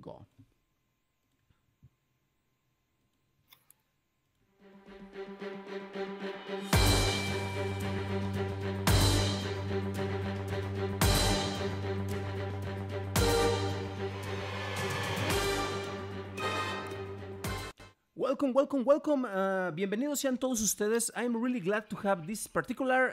go. Welcome, welcome, welcome. Bienvenidos sean todos ustedes. I'm really glad to have this particular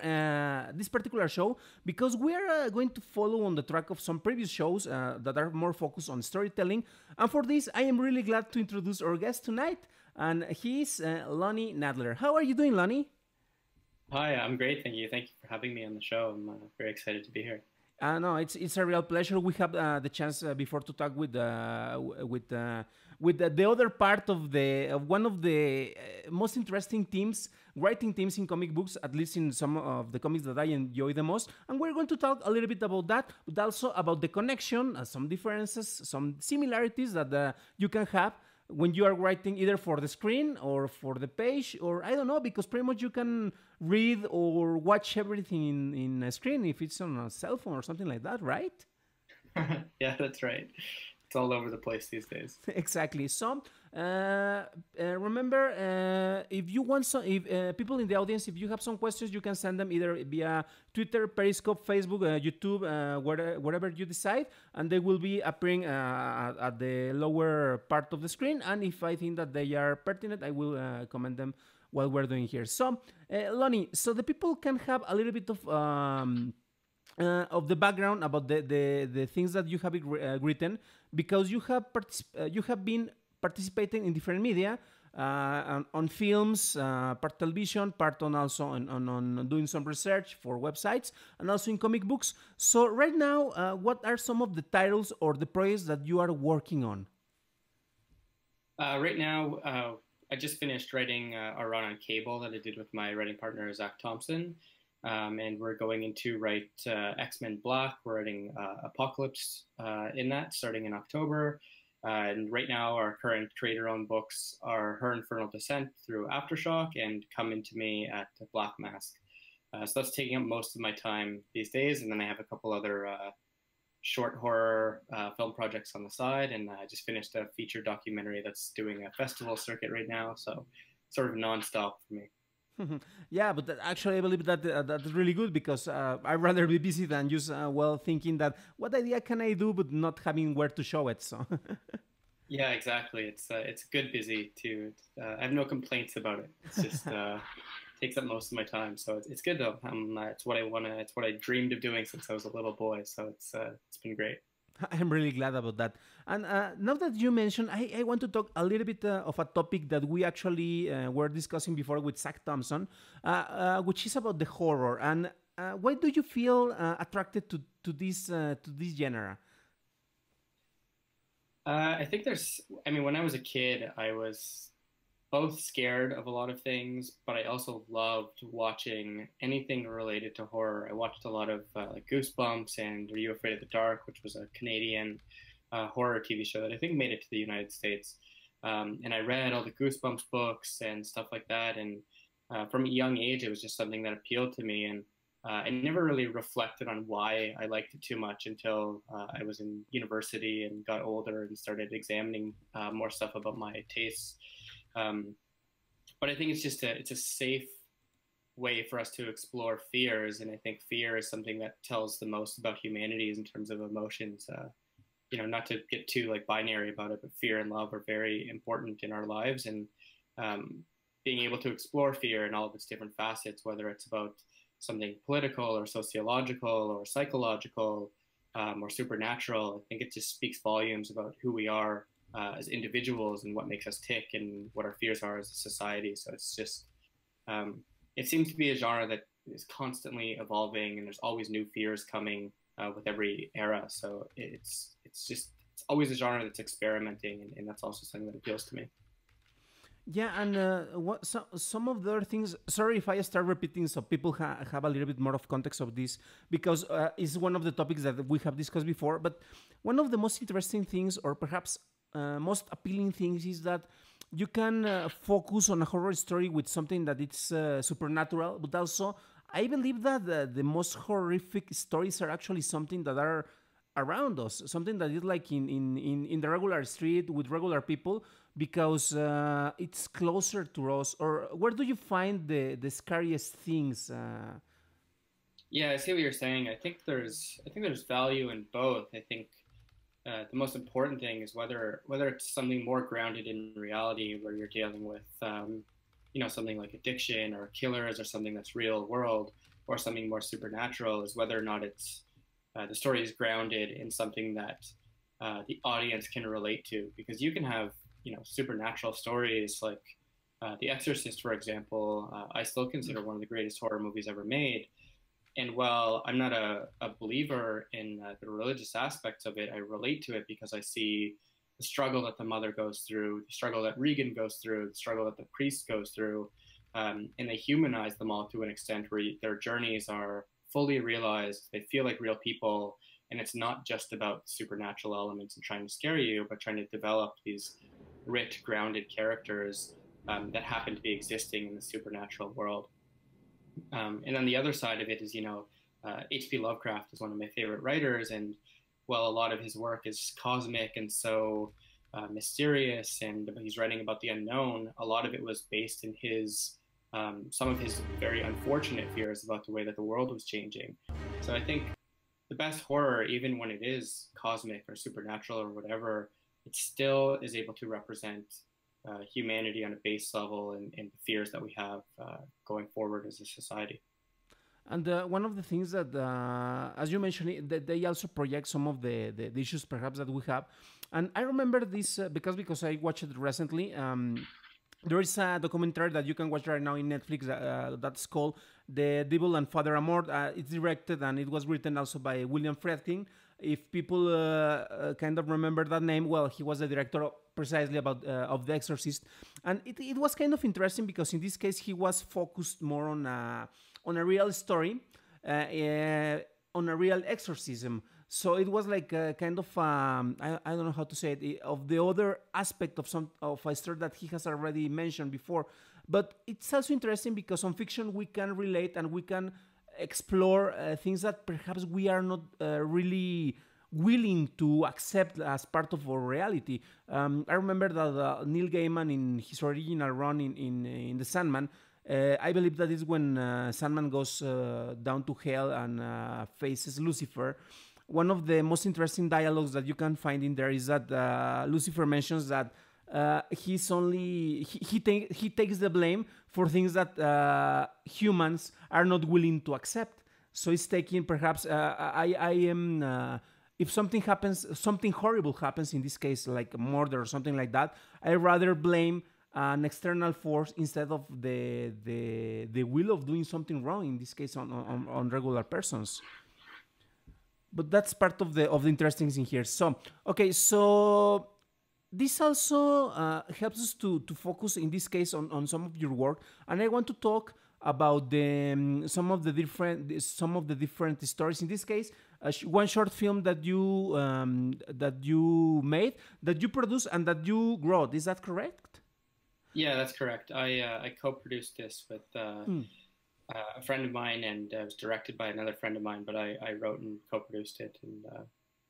show because we are going to follow on the track of some previous shows that are more focused on storytelling. And for this, I am really glad to introduce our guest tonight, and he's Lonnie Nadler. How are you doing, Lonnie? Hi, I'm great, thank you. Thank you for having me on the show. I'm very excited to be here. No, it's a real pleasure. We have the chance before to talk with the other part of the one of the most interesting teams, writing teams in comic books, at least in some of the comics that I enjoy the most. And we're going to talk a little bit about that, but also about the connection, some differences, some similarities that you can have when you are writing either for the screen or for the page, or I don't know, because pretty much you can read or watch everything in a screen if it's on a cell phone or something like that, right? Yeah, that's right. It's all over the place these days. Exactly. So remember, if you want some, if people in the audience, if you have some questions, you can send them either via Twitter, Periscope, Facebook, YouTube, wherever you decide, and they will be appearing at the lower part of the screen. And if I think that they are pertinent, I will comment them while we're doing here. So, Lonnie, so the people can have a little bit of the background about the things that you have written, because you have been participating in different media, on films, part television, part on also on doing some research for websites, and also in comic books. So right now, what are some of the titles or the projects that you are working on? Right now, I just finished writing a run on Cable that I did with my writing partner, Zach Thompson. And we're going into write X-Men Black. We're writing Apocalypse in that, starting in October. And right now, our current creator-owned books are Her Infernal Descent through Aftershock and Come Into Me at Black Mask. So that's taking up most of my time these days. And then I have a couple other short horror film projects on the side. And I just finished a feature documentary that's doing a festival circuit right now. So sort of nonstop for me. Yeah, but actually, I believe that that's really good, because I'd rather be busy than just thinking that what idea can I do, but not having where to show it. So. Yeah, exactly. It's good busy too. I have no complaints about it. It's just takes up most of my time. So it's good though. It's what I wanna. It's what I dreamed of doing since I was a little boy. So it's been great. I'm really glad about that. And now that you mentioned, I want to talk a little bit of a topic that we actually were discussing before with Zach Thompson, which is about the horror. And why do you feel attracted to this genre? I think when I was a kid, I was both scared of a lot of things, but I also loved watching anything related to horror. I watched a lot of like Goosebumps and Are You Afraid of the Dark, which was a Canadian horror TV show that I think made it to the United States. And I read all the Goosebumps books and stuff like that. And from a young age, it was just something that appealed to me. And I never really reflected on why I liked it too much until I was in university and got older and started examining more stuff about my tastes. But I think it's a safe way for us to explore fears, and I think fear is something that tells the most about humanity in terms of emotions. Not to get too like binary about it, but fear and love are very important in our lives, and being able to explore fear in all of its different facets, whether it's about something political or sociological or psychological or supernatural, I think it just speaks volumes about who we are as individuals and what makes us tick and what our fears are as a society. So it's just, it seems to be a genre that is constantly evolving, and there's always new fears coming with every era. So it's always a genre that's experimenting, and that's also something that appeals to me. Yeah, and some of the other things. Sorry if I start repeating, so people have a little bit more of context of this, because it's one of the topics that we have discussed before. But one of the most interesting things, or perhaps most appealing things, is that you can focus on a horror story with something that it's supernatural, but also I believe that the most horrific stories are actually something that are around us, something that is like in the regular street with regular people, because it's closer to us. Or where do you find the scariest things? Yeah, I see what you're saying. I think there's value in both. I think the most important thing is whether it's something more grounded in reality, where you're dealing with something like addiction or killers, or something that's real world, or something more supernatural, is whether or not it's the story is grounded in something that the audience can relate to. Because you can have supernatural stories like The Exorcist, for example. I still consider one of the greatest horror movies ever made. And while I'm not a believer in the religious aspects of it, I relate to it because I see the struggle that the mother goes through, the struggle that Regan goes through, the struggle that the priest goes through, and they humanize them all to an extent where their journeys are fully realized. They feel like real people, and it's not just about supernatural elements and trying to scare you, but trying to develop these rich, grounded characters that happen to be existing in the supernatural world. And then the other side of it is, H.P. Lovecraft is one of my favorite writers, and while a lot of his work is cosmic and so mysterious, and he's writing about the unknown, a lot of it was based in his some of his very unfortunate fears about the way that the world was changing. So I think the best horror, even when it is cosmic or supernatural or whatever, it still is able to represent humanity on a base level, and the fears that we have going forward as a society. And one of the things that, as you mentioned, that they also project some of the issues perhaps that we have. And I remember this because I watched it recently. There is a documentary that you can watch right now in Netflix that's called The Devil and Father Amor. It's directed and it was written also by William Friedkin. If people kind of remember that name, well, he was the director precisely about of The Exorcist, and it was kind of interesting because in this case he was focused more on a real story, on a real exorcism. So it was like a kind of I don't know how to say it, of the other aspect of some of a story that he has already mentioned before. But it's also interesting because on fiction we can relate and we can explore things that perhaps we are not really willing to accept as part of our reality. I remember that Neil Gaiman, in his original run in The Sandman, I believe that is when Sandman goes down to hell and faces Lucifer. One of the most interesting dialogues that you can find in there is that Lucifer mentions that he takes the blame for things that humans are not willing to accept. So he's taking perhaps I am if something happens, something horrible happens in this case, like a murder or something like that, I rather blame an external force instead of the will of doing something wrong. In this case, on regular persons. But that's part of the interesting thing here. So okay, so this also helps us to focus in this case on some of your work, and I want to talk about some of the different stories. In this case, one short film that you made, that you produced, and that you wrote. Is that correct? Yeah, that's correct. I co-produced this with a friend of mine, and it was directed by another friend of mine, but I wrote and co-produced it, and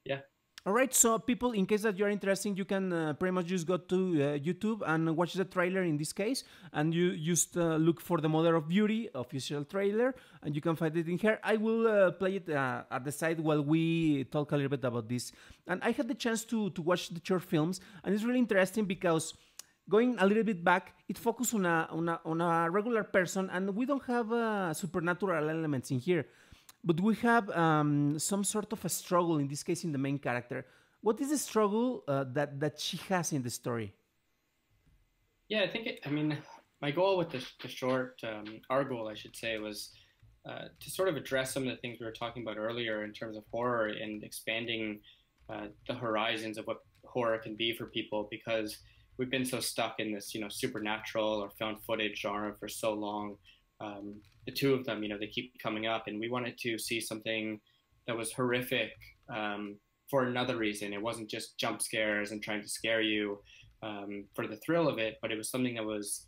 yeah. All right, so people, in case that you're interested, you can pretty much just go to YouTube and watch the trailer in this case, and you just look for The Mother of Beauty official trailer, and you can find it in here. I will play it at the side while we talk a little bit about this. And I had the chance to watch the short films, and it's really interesting because going a little bit back, it focuses on a regular person, and we don't have supernatural elements in here. But we have some sort of a struggle, in this case, in the main character. What is the struggle that she has in the story? Yeah, I mean, my goal with the short, our goal, I should say, was to sort of address some of the things we were talking about earlier in terms of horror and expanding the horizons of what horror can be for people, because we've been so stuck in this, supernatural or found footage genre for so long. The two of them, they keep coming up, and we wanted to see something that was horrific for another reason. It wasn't just jump scares and trying to scare you for the thrill of it, but it was something that was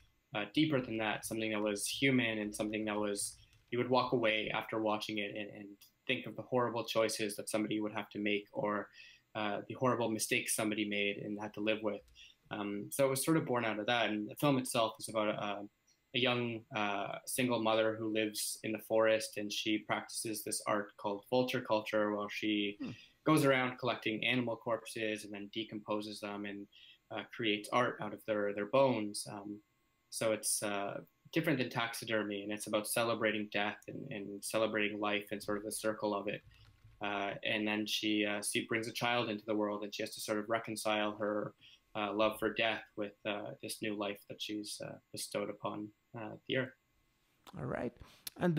deeper than that, something that was human, and something that was, you would walk away after watching it and think of the horrible choices that somebody would have to make, or the horrible mistakes somebody made and had to live with. So it was sort of born out of that. And the film itself is about a young single mother who lives in the forest, and she practices this art called vulture culture, while she goes around collecting animal corpses and then decomposes them and creates art out of their bones. So it's different than taxidermy, and it's about celebrating death and celebrating life and sort of the circle of it. And then she brings a child into the world, and she has to sort of reconcile her love for death with this new life that she's bestowed upon the earth. All right. And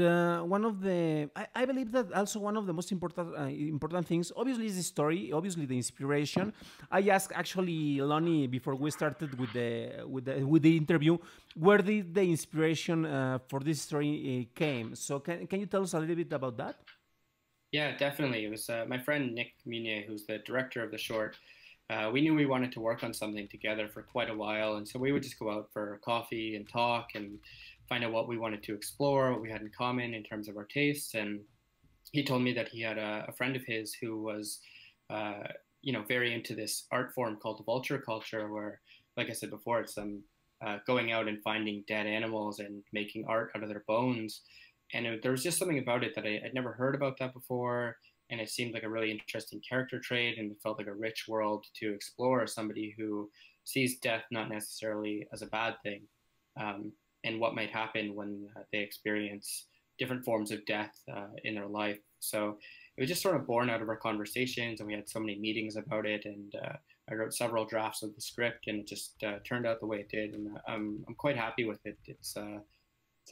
one of the, I believe that also one of the most important things, obviously, is the story, obviously the inspiration. I asked actually Lonnie before we started with the interview, where did the inspiration for this story came? So can you tell us a little bit about that? Yeah, definitely. It was my friend Nick Munier, who's the director of the short. We knew we wanted to work on something together for quite a while, and so we would just go out for coffee and talk and find out what we wanted to explore, what we had in common in terms of our tastes. And he told me that he had a friend of his who was, very into this art form called the vulture culture, where, like I said before, it's them going out and finding dead animals and making art out of their bones. And there was just something about it that I'd never heard about that before. And it seemed like a really interesting character trait, and it felt like a rich world to explore, as somebody who sees death not necessarily as a bad thing, and what might happen when they experience different forms of death in their life. So it was just sort of born out of our conversations, and we had so many meetings about it, and I wrote several drafts of the script, and it just turned out the way it did, and I'm quite happy with it. It's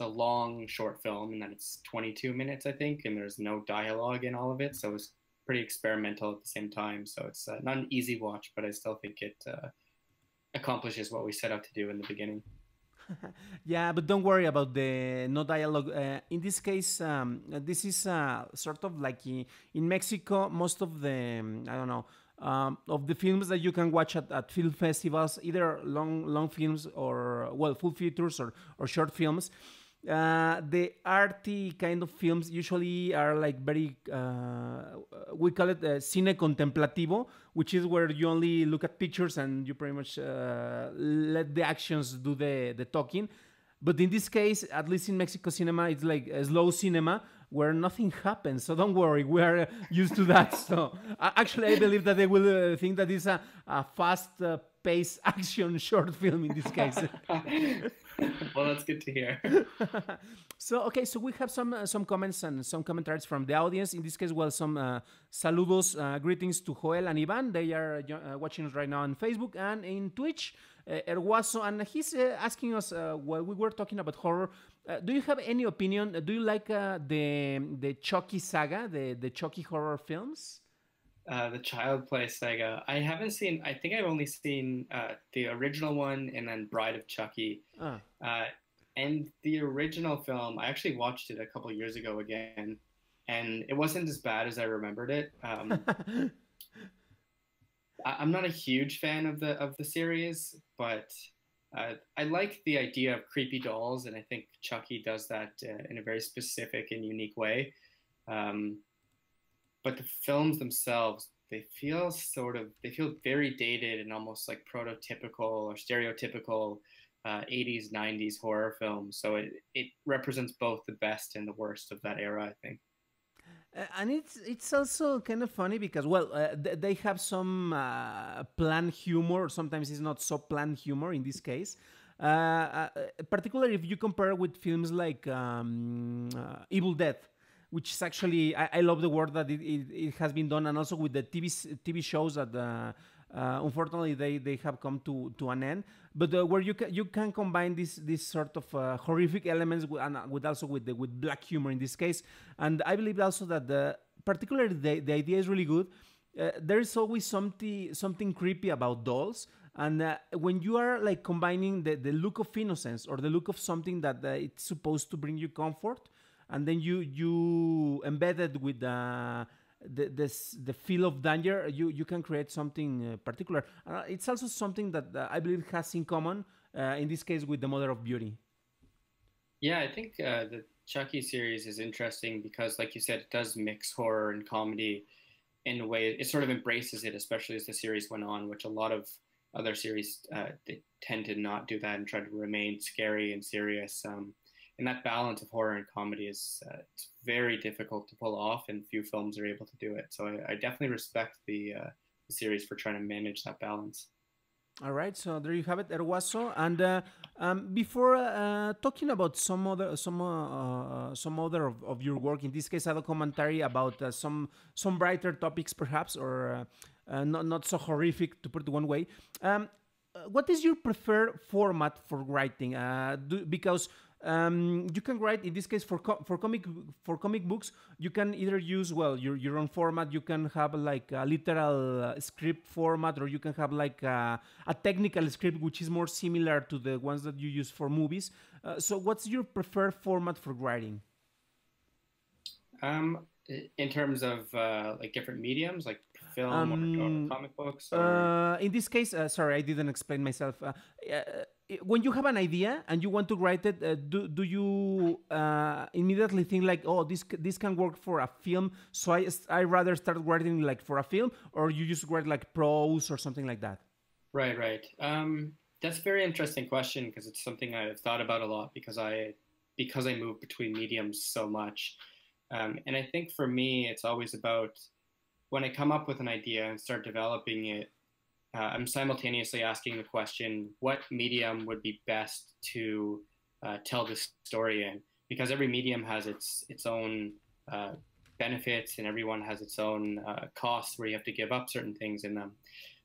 a long short film, and then it's 22 minutes, I think, and there's no dialogue in all of it, so it's pretty experimental at the same time. So it's not an easy watch, but I still think it accomplishes what we set out to do in the beginning. Yeah, but don't worry about the no dialogue. In this case, this is sort of like in Mexico, most of the, I don't know, of the films that you can watch at film festivals, either long films or, well, full features or short films. The arty kind of films usually are like very, we call it cine contemplativo, which is where you only look at pictures and you pretty much let the actions do the talking. But in this case, at least in Mexico cinema, it's like a slow cinema where nothing happens. So don't worry, we are used to that. So actually, I believe that they will think that it's a fast paced action short film in this case. Well, that's good to hear. So okay, so we have some comments and some commentaries from the audience. In this case, well, some saludos, greetings to Joel and Ivan. They are watching us right now on Facebook and in Twitch. Erguaso, and he's asking us while we were talking about horror. Do you have any opinion? Do you like the Chucky saga, the Chucky horror films? The Child Play saga. I haven't seen. I think I've only seen the original one and then Bride of Chucky. And the original film, I actually watched it a couple years ago again, and it wasn't as bad as I remembered it. I'm not a huge fan of the series, but I like the idea of creepy dolls, and I think Chucky does that in a very specific and unique way. But the films themselves, they feel very dated and almost like prototypical or stereotypical 80s, 90s horror films. So it represents both the best and the worst of that era, I think. And it's also kind of funny because, well, they have some planned humor. Sometimes it's not so planned humor in this case. Particularly if you compare with films like Evil Dead, which is actually, I love the work that it has been done, and also with the TV shows that unfortunately they have come to an end. But where you can combine this sort of horrific elements with also with black humor in this case. And I believe also that particularly the idea is really good. There is always something creepy about dolls. And when you are like combining the look of innocence or the look of something that it's supposed to bring you comfort, and then you embed it with the feel of danger, you can create something particular. It's also something that I believe has in common in this case with the Mother of Beauty. Yeah, I think Chucky series is interesting because, like you said, it does mix horror and comedy in a way. It sort of embraces it, especially as the series went on, which a lot of other series they tend to not do that and try to remain scary and serious. And that balance of horror and comedy is it's very difficult to pull off, and few films are able to do it. So I definitely respect the series for trying to manage that balance. All right, so there you have it, Erwaso. And before talking about some other of your work, in this case, I have a commentary about some brighter topics, perhaps, or not so horrific, to put it one way. What is your preferred format for writing? Because you can write, in this case, for comic books, you can either use, well, your own format. You can have like a literal script format, or you can have like a technical script, which is more similar to the ones that you use for movies. So what's your preferred format for writing? Um, in terms of like different mediums, like film or Um, comic books, or in this case, sorry, I didn't explain myself. When you have an idea and you want to write it, do you immediately think like, oh, this can work for a film? So I rather start writing like for a film, or you just write like prose or something like that? right, right. That's a very interesting question because it's something I've thought about a lot because I move between mediums so much. And I think for me, it's always about when I come up with an idea and start developing it, I'm simultaneously asking the question, what medium would be best to tell this story in? Because every medium has its own benefits, and everyone has its own costs where you have to give up certain things in them.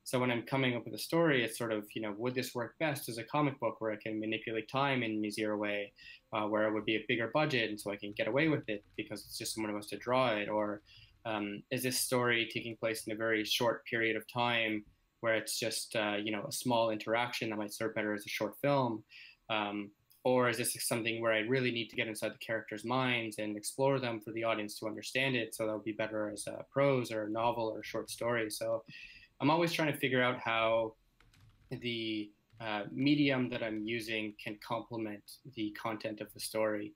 So when I'm coming up with a story, it's sort of, would this work best as a comic book where I can manipulate time in an easier way, where it would be a bigger budget and so I can get away with it because it's just someone who has to draw it? Or is this story taking place in a very short period of time where it's just, a small interaction that might serve better as a short film? Or is this something where I really need to get inside the characters' minds and explore them for the audience to understand it, so that would be better as a prose or a novel or a short story? So I'm always trying to figure out how the medium that I'm using can complement the content of the story.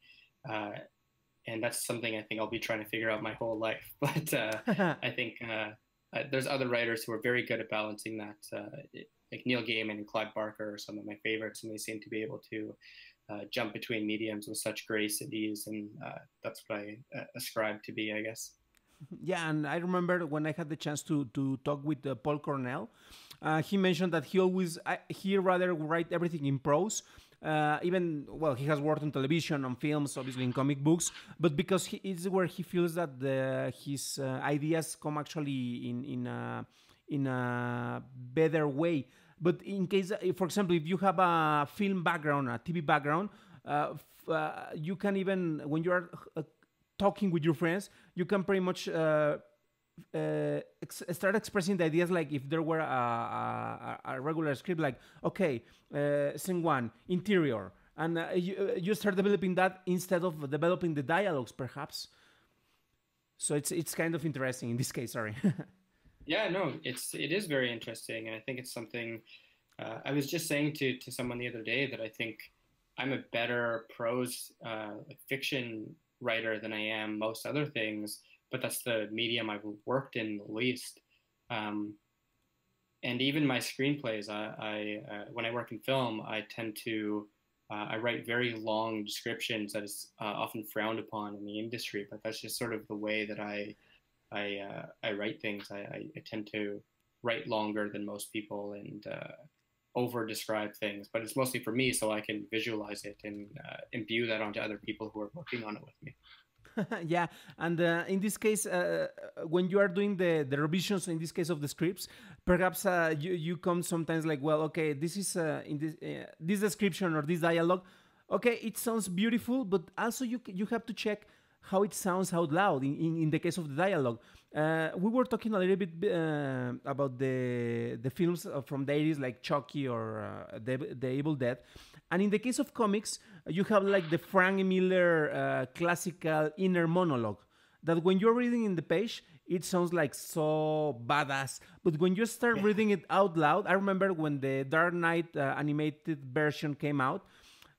And that's something I think I'll be trying to figure out my whole life. But I think there's other writers who are very good at balancing that. Like Neil Gaiman and Clive Barker are some of my favorites, and they seem to be able to jump between mediums with such grace and ease. And that's what I ascribe to be, I guess. Yeah, and I remember when I had the chance to talk with Paul Cornell, he mentioned that he rather write everything in prose. Even, well, he has worked on television, on films, obviously in comic books, but because it's where he feels that his ideas come actually in a better way. But in case, for example, if you have a film background, a TV background, you can, even when you are talking with your friends, you can pretty much start expressing the ideas like if there were a regular script, like, okay, scene one, interior. And you start developing that instead of developing the dialogues, perhaps. So it's kind of interesting in this case, sorry. Yeah, no, it is very interesting, and I think it's something I was just saying to someone the other day that I think I'm a better prose like fiction writer than I am most other things, but that's the medium I've worked in the least. And even my screenplays, I when I work in film, I tend to I write very long descriptions that is often frowned upon in the industry, but that's just sort of the way that I write things. I tend to write longer than most people and over describe things, but it's mostly for me so I can visualize it and imbue that onto other people who are working on it with me. Yeah, and in this case, when you are doing the revisions, in this case of the scripts, perhaps you come sometimes like, well, okay, this is in this description or this dialogue, okay, it sounds beautiful, but also you have to check how it sounds out loud in the case of the dialogue. We were talking a little bit about the films from the 80s, like Chucky or the Evil Dead. And in the case of comics, you have like the Frank Miller classical inner monologue that when you're reading in the page, it sounds like so badass. But when you start reading it out loud, I remember when the Dark Knight animated version came out,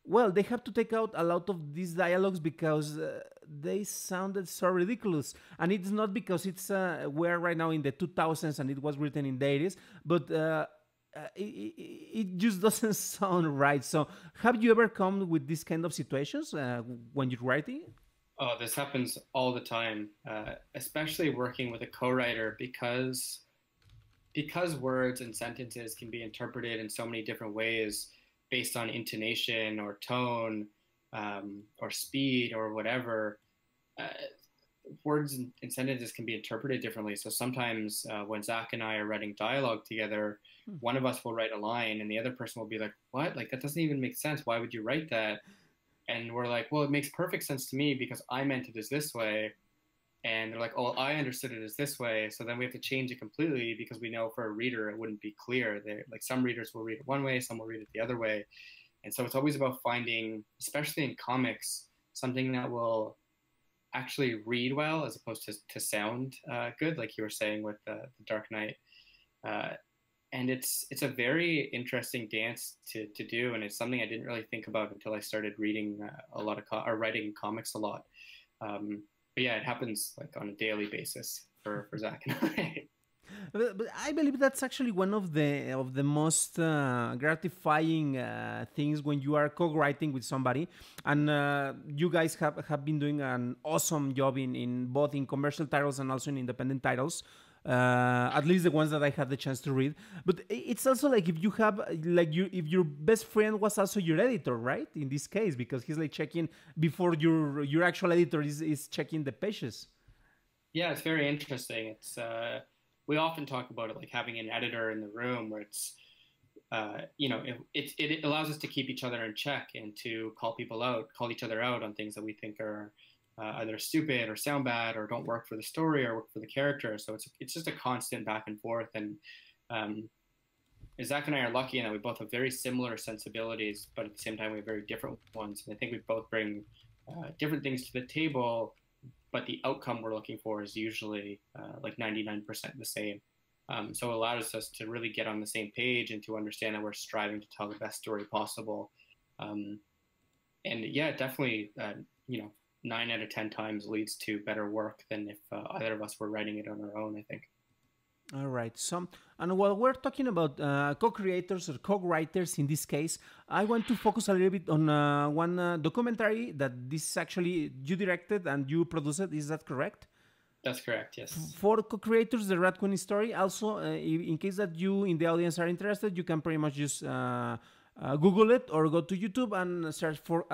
well, they have to take out a lot of these dialogues because they sounded so ridiculous. And it's not because it's we're right now in the 2000s and it was written in the 80s, but it just doesn't sound right. So, have you ever come with this kind of situations when you're writing? Oh, this happens all the time, especially working with a co-writer because words and sentences can be interpreted in so many different ways based on intonation or tone, or speed or whatever. Uh, Words and sentences can be interpreted differently. So sometimes when Zach and I are writing dialogue together, one of us will write a line and the other person will be like, "What? Like that doesn't even make sense. Why would you write that?" And we're like, "Well, it makes perfect sense to me because I meant it as this way." And they're like, "Oh, well, I understood it as this way." So then we have to change it completely because we know for a reader it wouldn't be clear. They like some readers will read it one way, some will read it the other way. And so it's always about finding, especially in comics, something that will actually read well as opposed to sound good, like you were saying with the Dark Knight. Uh, and it's a very interesting dance to do, and it's something I didn't really think about until I started reading a lot of or writing comics a lot. But yeah, it happens like on a daily basis for Zach and I. But I believe that's actually one of the most gratifying things when you are co-writing with somebody, and you guys have been doing an awesome job in both in commercial titles and also in independent titles. At least the ones that I had the chance to read. But it's also like if you have like you if your best friend was also your editor, right? In this case, because he's like checking before your actual editor is checking the pages. Yeah, it's very interesting. It's we often talk about it like having an editor in the room where it's it allows us to keep each other in check and to call each other out on things that we think are either stupid or sound bad or don't work for the story or work for the character. So it's just a constant back and forth. And Zach and I are lucky in that we both have very similar sensibilities, but at the same time we have very different ones. And I think we both bring different things to the table, but the outcome we're looking for is usually like 99% the same. So it allows us to really get on the same page and to understand that we're striving to tell the best story possible. And yeah, definitely, 9 out of 10 times leads to better work than if either of us were writing it on our own, I think. All right. So, and while we're talking about co-creators or co-writers in this case, I want to focus a little bit on one documentary that this actually you directed and you produced. Is that correct? That's correct, yes. For co-creators, the Rat Queen story. Also, in case that you in the audience are interested, you can pretty much just Google it or go to YouTube and search for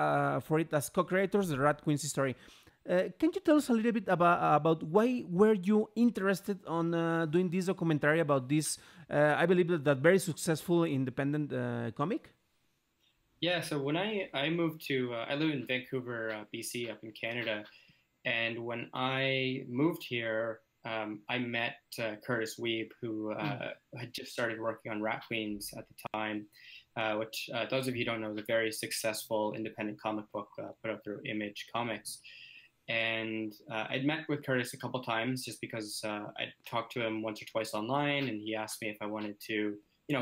it as co-creators, the Rat Queen's story. Can you tell us a little bit about why were you interested on doing this documentary about this? I believe that very successful independent comic. Yeah, so when I moved to I live in Vancouver, BC, up in Canada, and when I moved here, I met Curtis Weeb, who had just started working on Rat Queens at the time, which those of you who don't know is a very successful independent comic book put out through Image Comics. And I'd met with Curtis a couple times just because I'd talked to him once or twice online, and he asked me if I wanted to,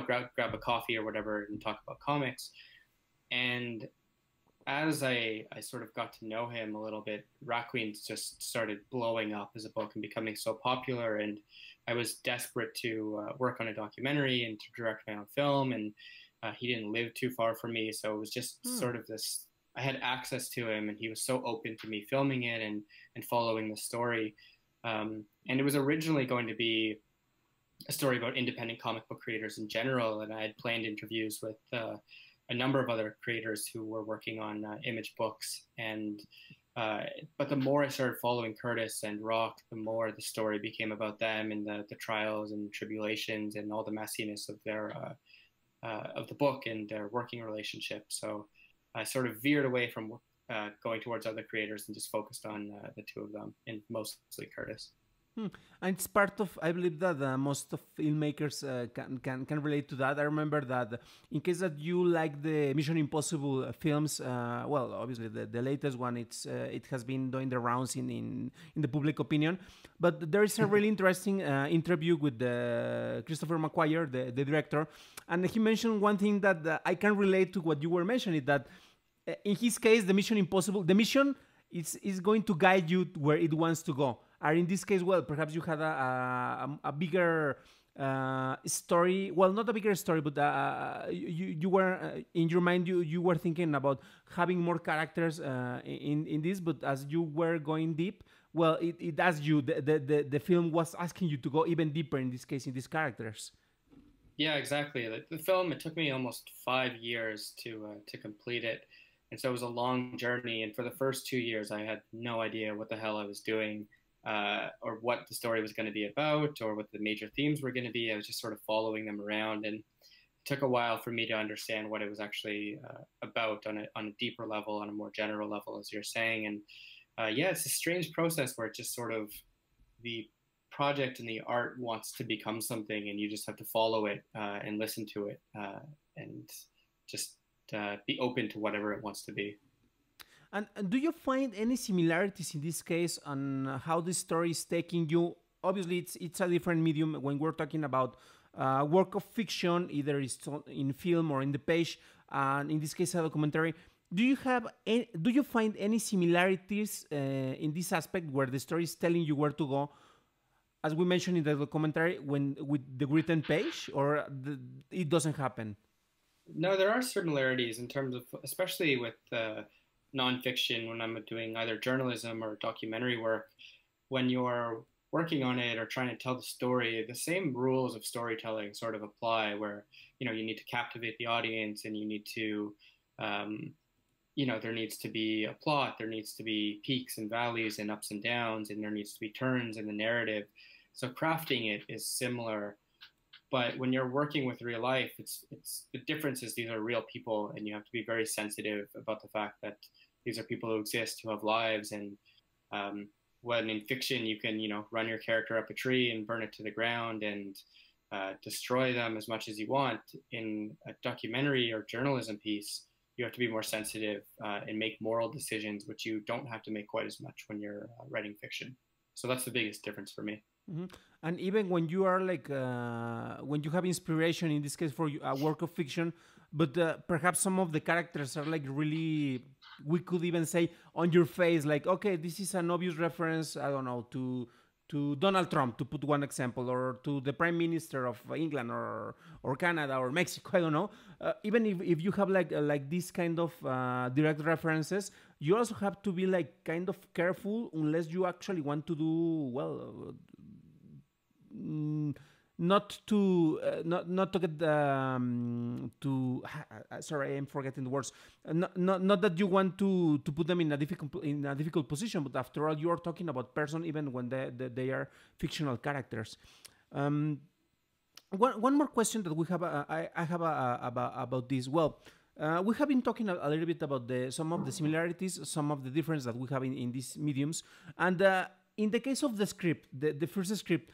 grab a coffee or whatever and talk about comics. And as I sort of got to know him a little bit, Rat Queens just started blowing up as a book and becoming so popular. And I was desperate to work on a documentary and to direct my own film. And he didn't live too far from me, so it was just sort of this. I had access to him, and he was so open to me filming it and following the story. And it was originally going to be a story about independent comic book creators in general, and I had planned interviews with a number of other creators who were working on Image books. And but the more I started following Curtis and Rock, the more the story became about them and the trials and tribulations and all the messiness of their of the book and their working relationship. So I sort of veered away from going towards other creators and just focused on the two of them, and mostly Curtis. And it's part of, I believe that most of filmmakers can relate to that. I remember that in case that you like the Mission Impossible films, well, obviously the latest one, it has been doing the rounds in the public opinion. But there is a really interesting interview with Christopher McQuarrie, the director, and he mentioned one thing that I can relate to what you were mentioning, that in his case, the Mission Impossible, the mission is going to guide you where it wants to go. Or in this case, well, perhaps you had a bigger story. Well, not a bigger story, but you were in your mind you were thinking about having more characters in this. But as you were going deep, well, it asked you the film was asking you to go even deeper in this case in these characters. Yeah, exactly. The film, it took me almost 5 years to complete it, and so it was a long journey. And for the first 2 years, I had no idea what the hell I was doing, or what the story was going to be about, or what the major themes were going to be. I was just sort of following them around, and it took a while for me to understand what it was actually about on a deeper level, on a more general level, as you're saying. And yeah, it's a strange process where it just sort of the project and the art wants to become something, and you just have to follow it and listen to it, and just be open to whatever it wants to be. And do you find any similarities in this case on how this story is taking you? Obviously, it's a different medium when we're talking about work of fiction, either it's in film or in the page, and in this case, a documentary. Do you find any similarities in this aspect where the story is telling you where to go, as we mentioned in the documentary, when with the written page, or it doesn't happen? No, there are similarities in terms of, especially with nonfiction, when I'm doing either journalism or documentary work. When you're working on it or trying to tell the story, the same rules of storytelling sort of apply, where you need to captivate the audience, and you need to there needs to be a plot, there needs to be peaks and valleys and ups and downs, and there needs to be turns in the narrative. So crafting it is similar, but when you're working with real life, it's the difference is these are real people, and you have to be very sensitive about the fact that these are people who exist, who have lives. And when in fiction you can run your character up a tree and burn it to the ground and destroy them as much as you want, in a documentary or journalism piece you have to be more sensitive and make moral decisions, which you don't have to make quite as much when you're writing fiction. So that's the biggest difference for me. Mm-hmm. And even when you are like when you have inspiration, in this case for a work of fiction, but perhaps some of the characters are like really, we could even say on your face, like, okay, this is an obvious reference, I don't know, to Donald Trump, to put one example, or to the Prime Minister of England, or Canada, or Mexico, I don't know. Even if you have like this kind of direct references, you also have to be like kind of careful, unless you actually want to do well. Not to get sorry, I'm forgetting the words. Not that you want to put them in a difficult position, but after all, you are talking about person, even when they are fictional characters. One more question that we have, I have about this. Well, we have been talking a little bit about some of the similarities, some of the difference that we have in these mediums, and in the case of the script, the first script.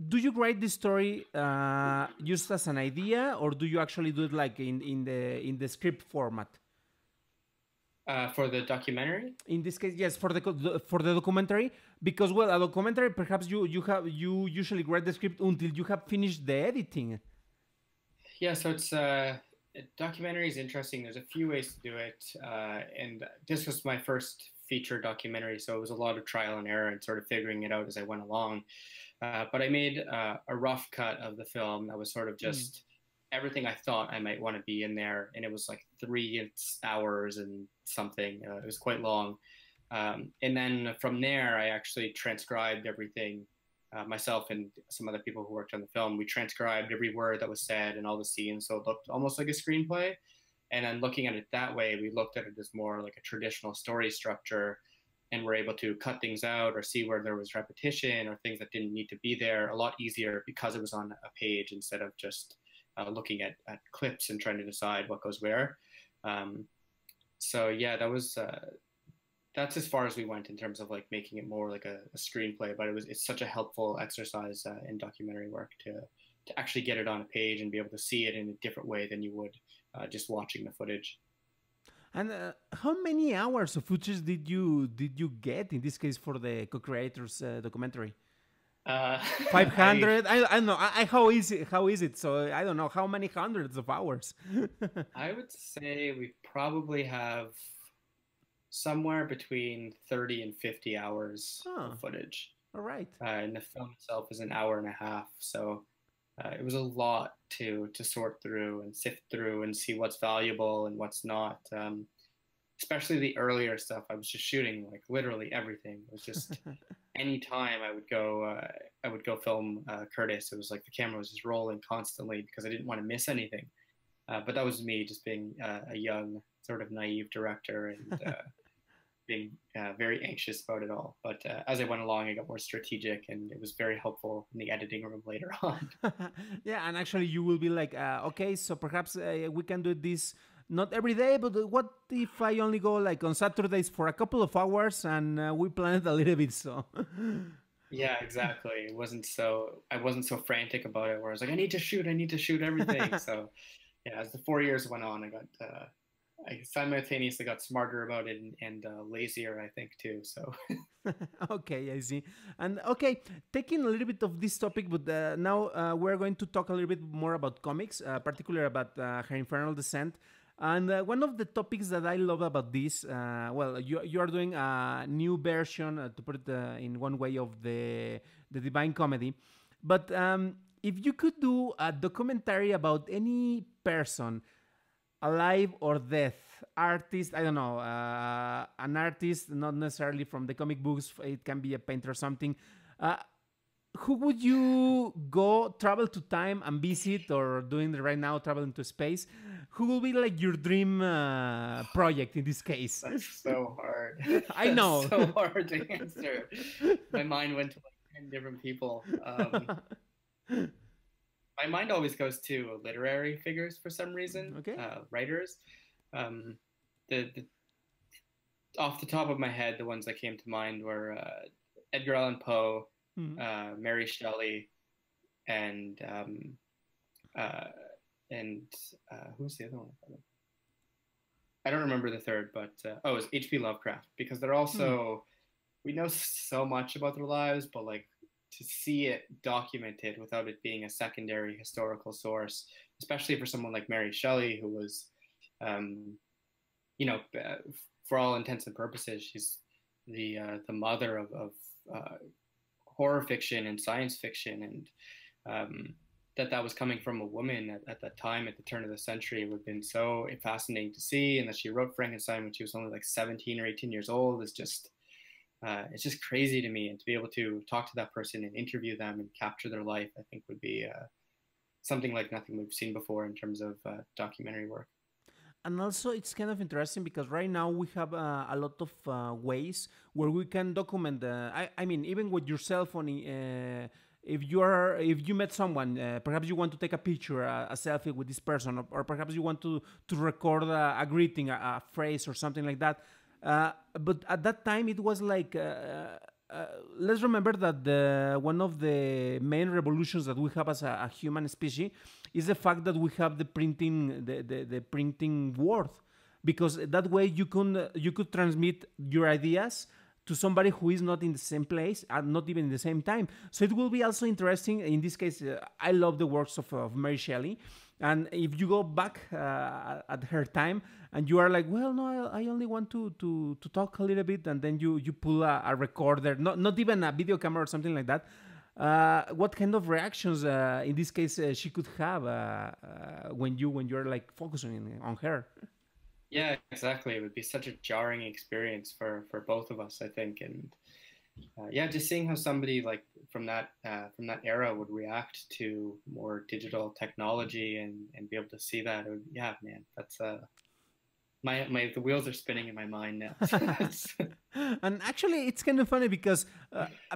Do you write the story just as an idea, or do you actually do it like in the script format? For the documentary? In this case, yes, for the documentary, because well, a documentary perhaps you usually write the script until you have finished the editing. Yeah, so it's documentary is interesting. There's a few ways to do it, and this was my first feature documentary, so it was a lot of trial and error and sort of figuring it out as I went along. But I made a rough cut of the film that was sort of just everything I thought I might want to be in there, and it was like 3 hours and something. It was quite long. And then from there, I actually transcribed everything myself and some other people who worked on the film. We transcribed every word that was said and all the scenes, so it looked almost like a screenplay. And then looking at it that way, we looked at it as more like a traditional story structure, and we're able to cut things out or see where there was repetition or things that didn't need to be there a lot easier because it was on a page instead of just looking at clips and trying to decide what goes where. So yeah, that's as far as we went in terms of like making it more like a screenplay, but it's such a helpful exercise in documentary work to actually get it on a page and be able to see it in a different way than you would just watching the footage. And how many hours of footage did you get in this case for the co-creators documentary? Uh, I 500? I don't know. How is it? So I don't know how many hundreds of hours. I would say we probably have somewhere between 30 and 50 hours of Oh, footage. all right. And the film itself is an hour and a half. So it was a lot to sort through and sift through and see what's valuable and what's not. Especially the earlier stuff, I was just shooting like literally everything. It was just anytime I would go film Curtis. It was like the camera was just rolling constantly because I didn't want to miss anything. But that was me just being a young, sort of naive director and being very anxious about it all. But as I went along, I got more strategic, and it was very helpful in the editing room later on. Yeah, and actually, you will be like, okay, so perhaps we can do this not every day, but what if I only go like on Saturdays for a couple of hours and we plan it a little bit? So, Yeah, exactly. I wasn't so frantic about it. Where I was like, I need to shoot everything. So yeah, as the 4 years went on, I simultaneously got smarter about it and lazier, I think, too. So okay, I see. And okay, taking a little bit of this topic, but now we're going to talk a little bit more about comics, particularly about Her Infernal Descent. And one of the topics that I love about this, well, you are doing a new version, to put it in one way, of the Divine Comedy. But if you could do a documentary about any person, alive or death, artist, I don't know, an artist, not necessarily from the comic books, it can be a painter or something. Uh, who would you go travel to time and visit, or doing it right now, traveling to space? Who will be like your dream project in this case? that's so hard. I That's know. so hard to answer. My mind went to like 10 different people. My mind always goes to literary figures for some reason, Okay. writers. Um, the off the top of my head, the ones that came to mind were Edgar Allan Poe, Hmm. Mary Shelley, and uh, and who's the other one? I don't remember the third, but oh, it's H.P. Lovecraft, because they're Hmm. also, we know so much about their lives, but like to see it documented without it being a secondary historical source, especially for someone like Mary Shelley, who was, um, you know, for all intents and purposes, she's the mother of uh, horror fiction and science fiction, and that was coming from a woman at that time, at the turn of the century, would have been so fascinating to see. And that she wrote Frankenstein when she was only like 17 or 18 years old is just, it's just crazy to me. And to be able to talk to that person and interview them and capture their life, I think would be something like nothing we've seen before in terms of documentary work. And also, it's kind of interesting because right now we have a lot of ways where we can document. I mean, even with your cell phone, if you met someone, perhaps you want to take a picture, a selfie with this person, or perhaps you want to record a greeting, a phrase, or something like that. But at that time, it was like. Let's remember that one of the main revolutions that we have as a human species is the fact that we have the printing word, because that way you could transmit your ideas to somebody who is not in the same place and not even in the same time. So it will be also interesting. In this case, I love the works of Mary Shelley. And if you go back at her time and you are like, well, no, I only want to talk a little bit, and then you pull a recorder, not even a video camera or something like that. What kind of reactions, in this case, she could have when you're like focusing on her? Yeah, exactly. It would be such a jarring experience for both of us, I think. And yeah, just seeing how somebody like from that era would react to more digital technology and be able to see that. Yeah, man, that's my the wheels are spinning in my mind now. And actually, it's kind of funny because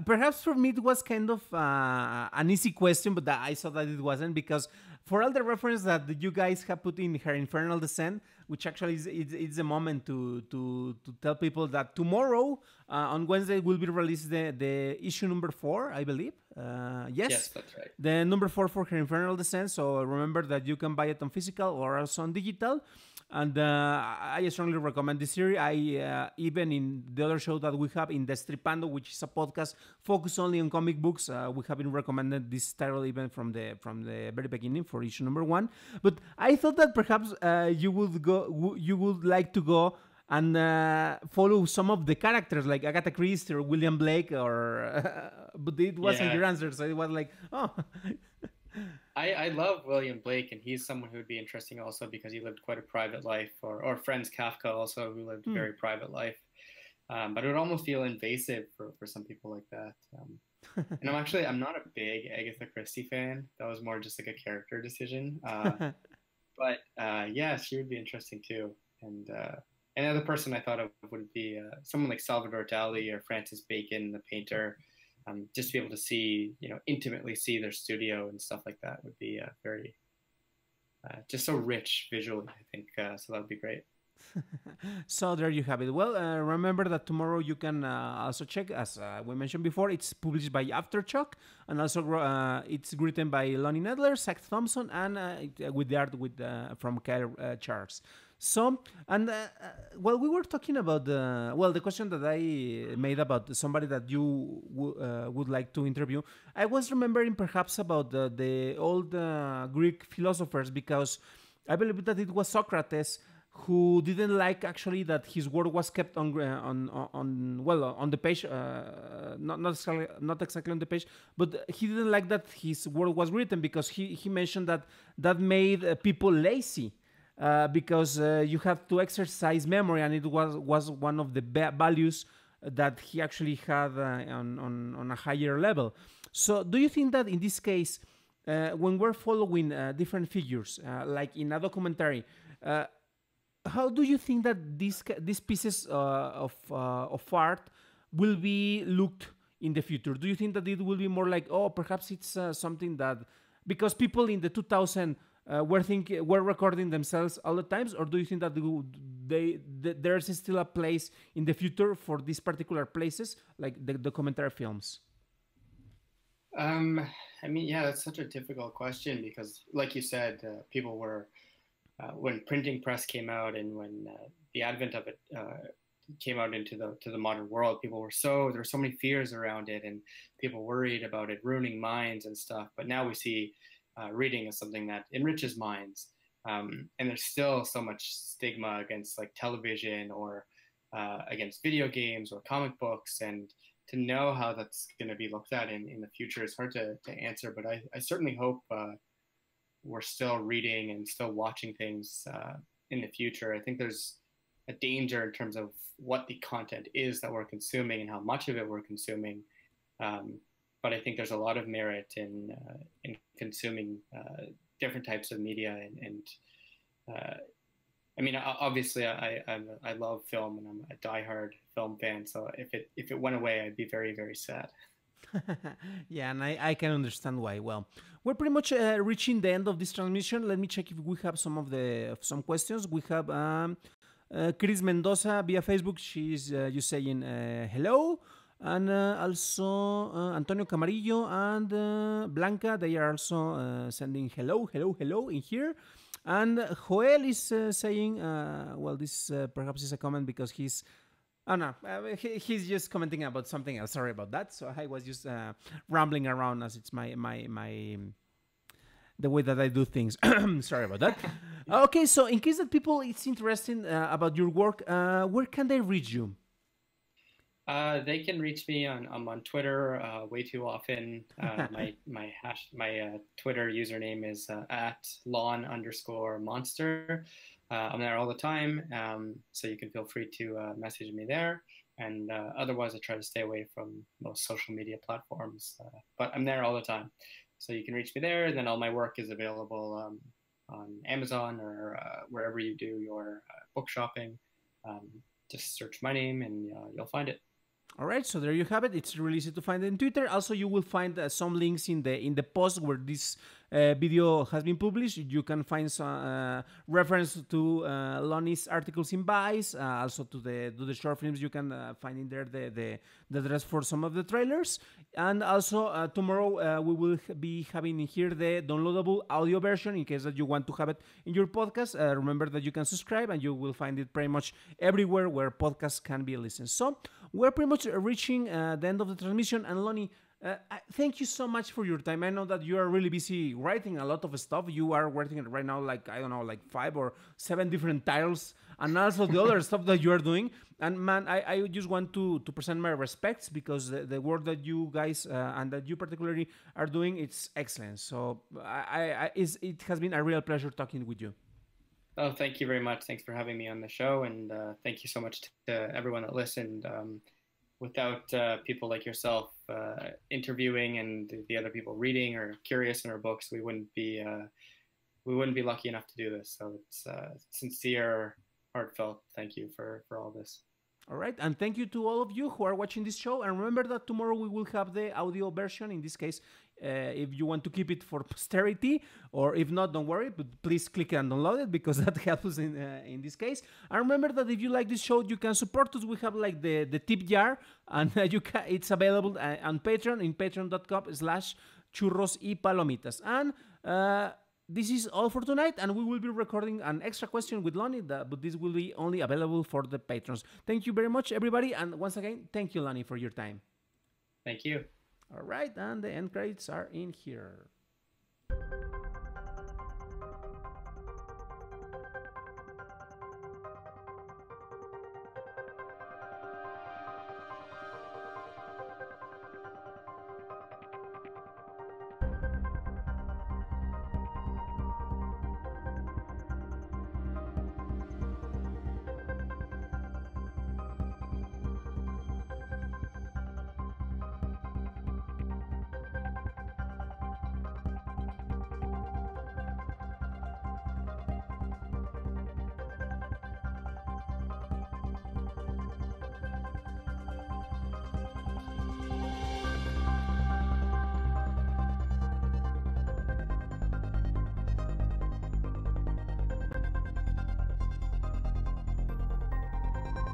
perhaps for me it was kind of an easy question, but I saw that it wasn't, because for all the reference that you guys have put in Her Infernal Descent, which actually is the moment to tell people that tomorrow on Wednesday will be released the issue number 4, I believe. Yes, that's right. the number 4 for her Infernal Descent. So remember that you can buy it on physical or also on digital. And I strongly recommend this series. I even in the other show that we have in Destripando, which is a podcast focused only on comic books, we have been recommended this title even from the very beginning for issue number 1. But I thought that perhaps you would like to go and follow some of the characters like Agatha Christie or William Blake, or but it wasn't your answer, so it was like, oh. I love William Blake, and he's someone who would be interesting also because he lived quite a private life, or Franz Kafka also, who lived a very private life. But it would almost feel invasive for some people like that. And I'm not a big Agatha Christie fan. That was more just like a character decision. But yeah, she would be interesting too. And another person I thought of would be someone like Salvador Dali or Francis Bacon, the painter. Just to be able to see, intimately see their studio and stuff like that would be very, just so rich visually, I think. So that would be great. So there you have it. Well, remember that tomorrow you can also check, as we mentioned before, it's published by Aftershock, and also it's written by Lonnie Nadler, Zach Thompson, and with the art from Kyle Charles. So, and we were talking about the question that I made about somebody that you would like to interview. I was remembering perhaps about the old Greek philosophers, because I believe that it was Socrates who didn't like actually that his word was kept on the page, not exactly on the page, but he didn't like that his word was written, because he mentioned that made people lazy. Because you have to exercise memory, and it was one of the values that he actually had on a higher level. So do you think that in this case, when we're following different figures, like in a documentary, how do you think that these pieces of art will be looked in the future? Do you think that it will be more like, perhaps it's something that, because people in the 2000 were recording themselves all the times, or do you think that there's still a place in the future for these particular places, like the documentary films? That's such a difficult question, because, like you said, people were when printing press came out, and when the advent of it came out into the modern world, there were so many fears around it, and people worried about it ruining minds and stuff. But now we see reading as something that enriches minds, and there's still so much stigma against like television or against video games or comic books, and to know how that's going to be looked at in the future is hard to answer. But I certainly hope we're still reading and still watching things in the future. I think there's a danger in terms of what the content is that we're consuming and how much of it we're consuming. But I think there's a lot of merit in consuming different types of media. Obviously, I love film, and I'm a diehard film fan. So if it went away, I'd be very, very sad. Yeah, and I can understand why. Well, we're pretty much reaching the end of this transmission. Let me check if we have some questions. We have Chris Mendoza via Facebook. She's just saying hello. And also Antonio Camarillo and Blanca, they are also sending hello in here. And Joel is saying, this perhaps is a comment because he's just commenting about something else. Sorry about that. So I was just rambling around, as it's my the way that I do things. Sorry about that. Okay, so in case that people it's interesting about your work, where can they reach you? They can reach me on Twitter way too often. My Twitter username is at @lon_monster. I'm there all the time, so you can feel free to message me there. And otherwise, I try to stay away from most social media platforms, but I'm there all the time. So you can reach me there, and then all my work is available on Amazon or wherever you do your book shopping. Just search my name, and you'll find it. All right, so there you have it. It's really easy to find it in Twitter. Also, you will find some links in the post where this video has been published. You can find some reference to Lonnie's articles in Vice, also to the short films. You can find in there the dress for some of the trailers. And also tomorrow we will be having here the downloadable audio version in case that you want to have it in your podcast. Remember that you can subscribe and you will find it pretty much everywhere where podcasts can be listened. So we're pretty much reaching the end of the transmission. And Lonnie, thank you so much for your time. I know that you are really busy writing a lot of stuff. You are working right now, like, I don't know, like 5 or 7 different titles, and also the other stuff that you are doing. And man, I just want to present my respects, because the work that you guys and that you particularly are doing, it's excellent. So it has been a real pleasure talking with you. Oh, thank you very much. Thanks for having me on the show, and thank you so much to everyone that listened. Without people like yourself interviewing and the other people reading or curious in our books, we wouldn't be lucky enough to do this. So it's sincere, heartfelt thank you for all this. All right, and thank you to all of you who are watching this show. And remember that tomorrow we will have the audio version. In this case, if you want to keep it for posterity, or if not, don't worry, but please click and download it, because that helps in this case. And remember that if you like this show, you can support us. We have like the tip jar, and it's available on Patreon in patreon.com/churros y palomitas. And this is all for tonight, and we will be recording an extra question with Lonnie, but this will be only available for the patrons. Thank you very much, everybody, and once again, thank you, Lonnie, for your time. Thank you. All right, and the end credits are in here.